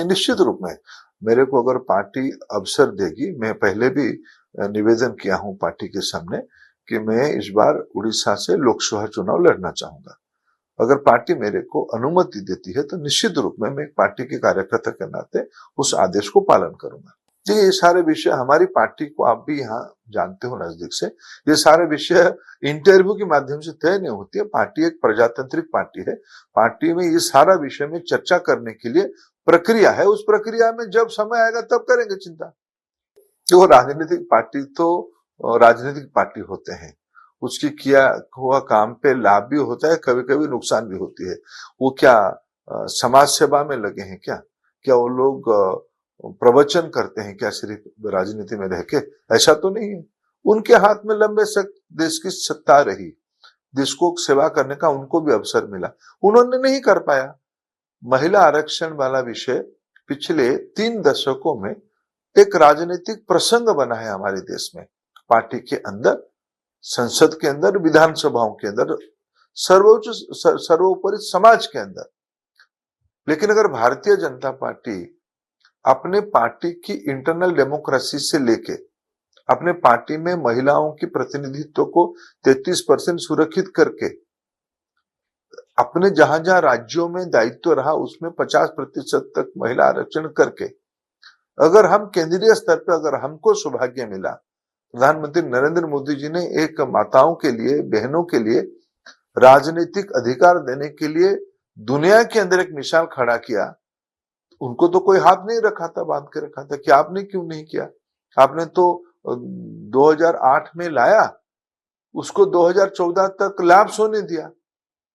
निश्चित रूप में मेरे को अगर पार्टी अवसर देगी, मैं पहले भी निवेदन किया हूं पार्टी के सामने कि मैं इस बार उड़ीसा से लोकसभा चुनाव लड़ना चाहूंगा। अगर पार्टी मेरे को अनुमति देती है तो निश्चित रूप में मैं एक पार्टी के कार्यकर्ता के नाते उस आदेश को पालन करूंगा। जी, ये सारे विषय हमारी पार्टी को आप भी यहाँ जानते हो नजदीक से, ये सारे विषय इंटरव्यू के माध्यम से तय नहीं होती है। पार्टी एक प्रजातांत्रिक पार्टी है। पार्टी में ये सारा विषय में चर्चा करने के लिए प्रक्रिया है। उस प्रक्रिया में जब समय आएगा तब करेंगे चिंता। जो राजनीतिक पार्टी तो राजनीतिक पार्टी होते हैं, उसकी किया हुआ काम पे लाभ भी होता है, कभी कभी नुकसान भी होती है। वो क्या समाज सेवा में लगे हैं क्या? क्या वो लोग प्रवचन करते हैं क्या सिर्फ राजनीति में रह के? ऐसा तो नहीं है। उनके हाथ में लंबे देश की सत्ता रही, देश को सेवा करने का उनको भी अवसर मिला, उन्होंने नहीं कर पाया। महिला आरक्षण वाला विषय पिछले 3 दशकों में एक राजनीतिक प्रसंग बना है हमारे देश में। पार्टी के अंदर, संसद के अंदर, विधानसभाओं के अंदर, सर्वोपरि समाज के अंदर। लेकिन अगर भारतीय जनता पार्टी अपने पार्टी की इंटरनल डेमोक्रेसी से लेके अपने पार्टी में महिलाओं की प्रतिनिधित्व को 33% सुरक्षित करके अपने जहां जहां राज्यों में दायित्व रहा उसमें 50% तक महिला आरक्षण करके, अगर हम केंद्रीय स्तर पर अगर हमको सौभाग्य मिला, प्रधानमंत्री नरेंद्र मोदी जी ने एक माताओं के लिए, बहनों के लिए राजनीतिक अधिकार देने के लिए दुनिया के अंदर एक मिसाल खड़ा किया, उनको तो कोई हाथ नहीं रखा था, बांध के रखा था कि आपने क्यों नहीं किया? आपने तो 2008 में लाया, उसको 2014 तक लैप्स होने दिया,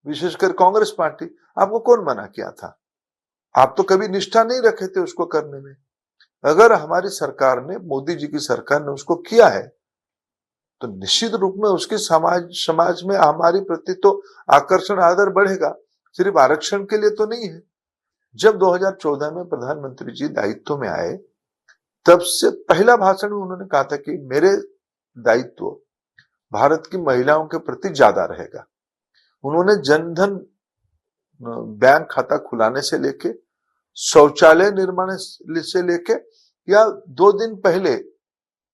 विशेषकर कांग्रेस पार्टी। आपको कौन मना किया था? आप तो कभी निष्ठा नहीं रखे थे उसको करने में। अगर हमारी सरकार ने, मोदी जी की सरकार ने उसको किया है तो निश्चित रूप में उसके समाज में हमारी प्रति तो आकर्षण, आदर बढ़ेगा। सिर्फ आरक्षण के लिए तो नहीं है। जब 2014 में प्रधानमंत्री जी दायित्व में आए, तब से पहला भाषण में उन्होंने कहा था कि मेरे दायित्व भारत की महिलाओं के प्रति ज्यादा रहेगा। उन्होंने जनधन बैंक खाता खुलाने से लेके, शौचालय निर्माण से लेके, या 2 दिन पहले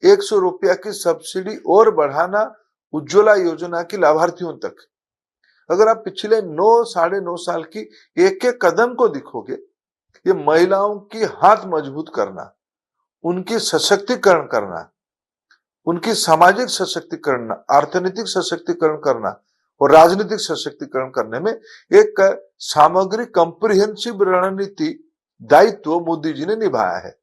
100 रुपया की सब्सिडी और बढ़ाना उज्ज्वला योजना की लाभार्थियों तक। अगर आप पिछले 9-9.5 साल की एक एक कदम को दिखोगे, ये महिलाओं की हाथ मजबूत करना, उनकी सशक्तिकरण करना, उनकी सामाजिक सशक्तिकरण, अर्थनीतिक सशक्तिकरण करना और राजनीतिक सशक्तिकरण करने में एक सामग्री कॉम्प्रिहेंसिव रणनीति दायित्व मोदी जी ने निभाया है।